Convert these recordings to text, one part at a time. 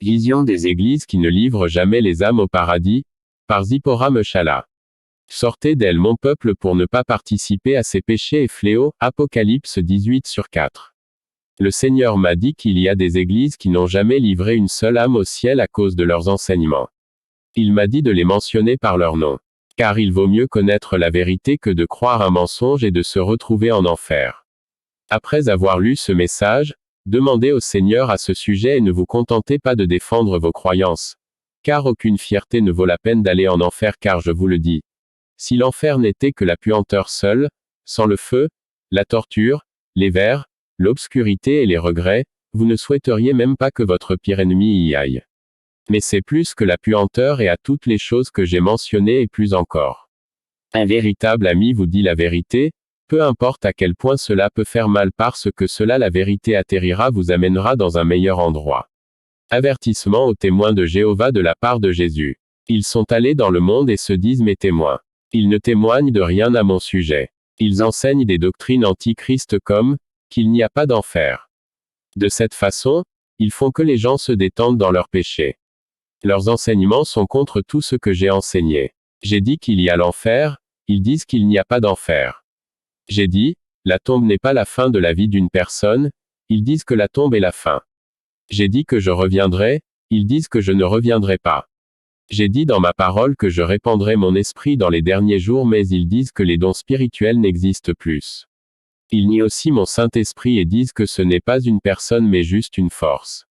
Vision des églises qui ne livrent jamais les âmes au paradis, par Zipporah Mechala. Sortez d'elle mon peuple pour ne pas participer à ses péchés et fléaux, Apocalypse 18/4. Le Seigneur m'a dit qu'il y a des églises qui n'ont jamais livré une seule âme au ciel à cause de leurs enseignements. Il m'a dit de les mentionner par leur nom. Car il vaut mieux connaître la vérité que de croire un mensonge et de se retrouver en enfer. Après avoir lu ce message, demandez au Seigneur à ce sujet et ne vous contentez pas de défendre vos croyances. Car aucune fierté ne vaut la peine d'aller en enfer, car je vous le dis. Si l'enfer n'était que la puanteur seule, sans le feu, la torture, les vers, l'obscurité et les regrets, vous ne souhaiteriez même pas que votre pire ennemi y aille. Mais c'est plus que la puanteur et à toutes les choses que j'ai mentionnées et plus encore. Un véritable ami vous dit la vérité, peu importe à quel point cela peut faire mal, parce que cela, la vérité atterrira, vous amènera dans un meilleur endroit. Avertissement aux témoins de Jéhovah de la part de Jésus. Ils sont allés dans le monde et se disent mes témoins. Ils ne témoignent de rien à mon sujet. Ils enseignent des doctrines antichrist comme qu'il n'y a pas d'enfer. De cette façon, ils font que les gens se détendent dans leurs péchés. Leurs enseignements sont contre tout ce que j'ai enseigné. J'ai dit qu'il y a l'enfer, ils disent qu'il n'y a pas d'enfer. J'ai dit, la tombe n'est pas la fin de la vie d'une personne, ils disent que la tombe est la fin. J'ai dit que je reviendrai, ils disent que je ne reviendrai pas. J'ai dit dans ma parole que je répandrai mon esprit dans les derniers jours, mais ils disent que les dons spirituels n'existent plus. Ils nient aussi mon Saint-Esprit et disent que ce n'est pas une personne mais juste une force.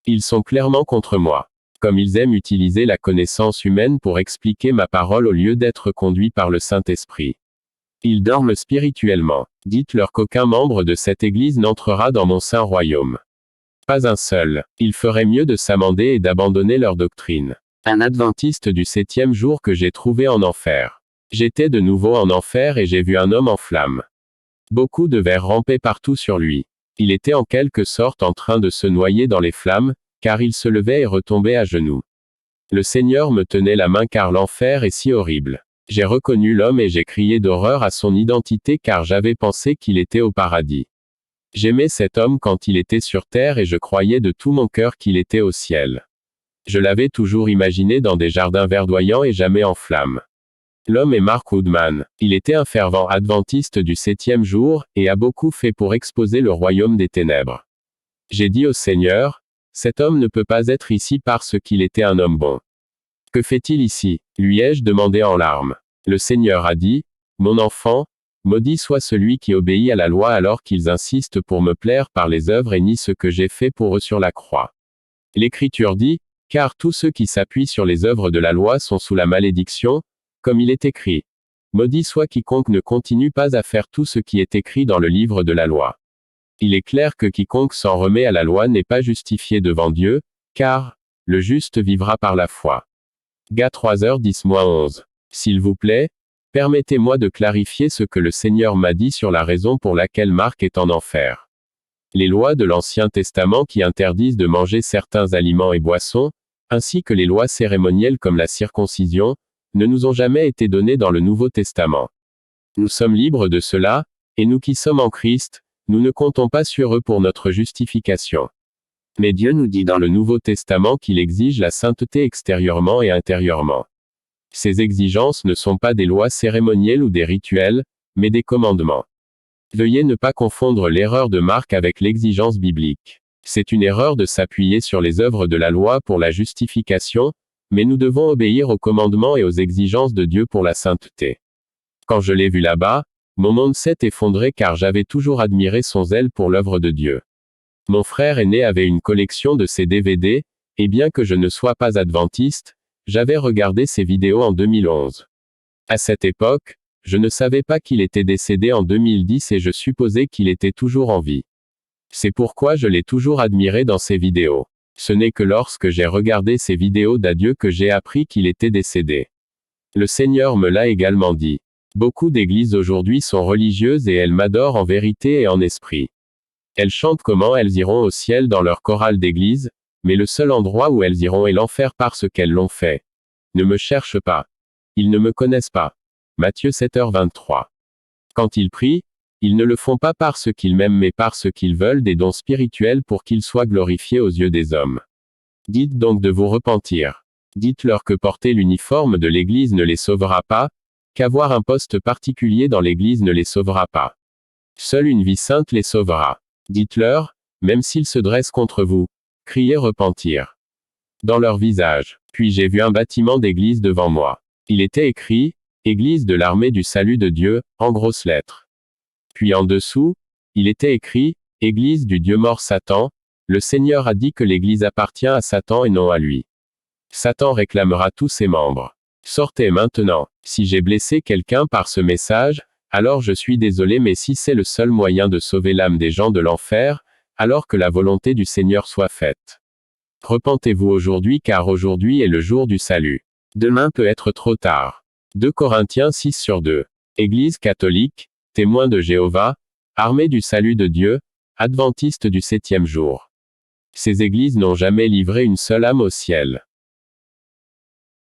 Ils sont clairement contre moi. Comme ils aiment utiliser la connaissance humaine pour expliquer ma parole au lieu d'être conduits par le Saint-Esprit. Ils dorment spirituellement. Dites-leur qu'aucun membre de cette Église n'entrera dans mon saint royaume. Pas un seul. Ils feraient mieux de s'amender et d'abandonner leur doctrine. Un adventiste du 7e jour que j'ai trouvé en enfer. J'étais de nouveau en enfer et j'ai vu un homme en flammes. Beaucoup de vers rampaient partout sur lui. Il était en quelque sorte en train de se noyer dans les flammes, car il se levait et retombait à genoux. Le Seigneur me tenait la main car l'enfer est si horrible. J'ai reconnu l'homme et j'ai crié d'horreur à son identité car j'avais pensé qu'il était au paradis. J'aimais cet homme quand il était sur terre et je croyais de tout mon cœur qu'il était au ciel. Je l'avais toujours imaginé dans des jardins verdoyants et jamais en flammes. L'homme est Mark Woodman. Il était un fervent adventiste du 7e jour, et a beaucoup fait pour exposer le royaume des ténèbres. J'ai dit au Seigneur, cet homme ne peut pas être ici parce qu'il était un homme bon. Que fait-il ici? Lui ai-je demandé en larmes. Le Seigneur a dit, mon enfant, maudit soit celui qui obéit à la loi alors qu'ils insistent pour me plaire par les œuvres et nie ce que j'ai fait pour eux sur la croix. L'Écriture dit, car tous ceux qui s'appuient sur les œuvres de la loi sont sous la malédiction, comme il est écrit. Maudit soit quiconque ne continue pas à faire tout ce qui est écrit dans le livre de la loi. Il est clair que quiconque s'en remet à la loi n'est pas justifié devant Dieu, car le juste vivra par la foi. Gas 3h10-11. S'il vous plaît, permettez-moi de clarifier ce que le Seigneur m'a dit sur la raison pour laquelle Marc est en enfer. Les lois de l'Ancien Testament qui interdisent de manger certains aliments et boissons, ainsi que les lois cérémonielles comme la circoncision, ne nous ont jamais été données dans le Nouveau Testament. Nous sommes libres de cela, et nous qui sommes en Christ, nous ne comptons pas sur eux pour notre justification. Mais Dieu nous dit dans le Nouveau Testament qu'il exige la sainteté extérieurement et intérieurement. Ces exigences ne sont pas des lois cérémonielles ou des rituels, mais des commandements. Veuillez ne pas confondre l'erreur de Marc avec l'exigence biblique. C'est une erreur de s'appuyer sur les œuvres de la loi pour la justification, mais nous devons obéir aux commandements et aux exigences de Dieu pour la sainteté. Quand je l'ai vu là-bas, mon monde s'est effondré car j'avais toujours admiré son zèle pour l'œuvre de Dieu. Mon frère aîné avait une collection de ses DVD, et bien que je ne sois pas adventiste, j'avais regardé ses vidéos en 2011. À cette époque, je ne savais pas qu'il était décédé en 2010 et je supposais qu'il était toujours en vie. C'est pourquoi je l'ai toujours admiré dans ses vidéos. Ce n'est que lorsque j'ai regardé ses vidéos d'adieu que j'ai appris qu'il était décédé. Le Seigneur me l'a également dit. Beaucoup d'églises aujourd'hui sont religieuses et elles m'adorent en vérité et en esprit. Elles chantent comment elles iront au ciel dans leur chorale d'église, mais le seul endroit où elles iront est l'enfer parce qu'elles l'ont fait. Ne me cherche pas. Ils ne me connaissent pas. Matthieu 7h23. Quand ils prient, ils ne le font pas parce qu'ils m'aiment mais parce qu'ils veulent des dons spirituels pour qu'ils soient glorifiés aux yeux des hommes. Dites donc de vous repentir. Dites-leur que porter l'uniforme de l'Église ne les sauvera pas, qu'avoir un poste particulier dans l'Église ne les sauvera pas. Seule une vie sainte les sauvera. Dites-leur, même s'ils se dressent contre vous, criez repentir. Dans leur visage. Puis j'ai vu un bâtiment d'église devant moi. Il était écrit, Église de l'armée du salut de Dieu, en grosses lettres. Puis en dessous, il était écrit, Église du Dieu mort Satan, le Seigneur a dit que l'Église appartient à Satan et non à lui. Satan réclamera tous ses membres. Sortez maintenant. Si j'ai blessé quelqu'un par ce message, alors je suis désolé, mais si c'est le seul moyen de sauver l'âme des gens de l'enfer, alors que la volonté du Seigneur soit faite. Repentez-vous aujourd'hui, car aujourd'hui est le jour du salut. Demain peut être trop tard. 2 Corinthiens 6/2. Église catholique, témoin de Jéhovah, armée du salut de Dieu, adventiste du 7e jour. Ces églises n'ont jamais livré une seule âme au ciel.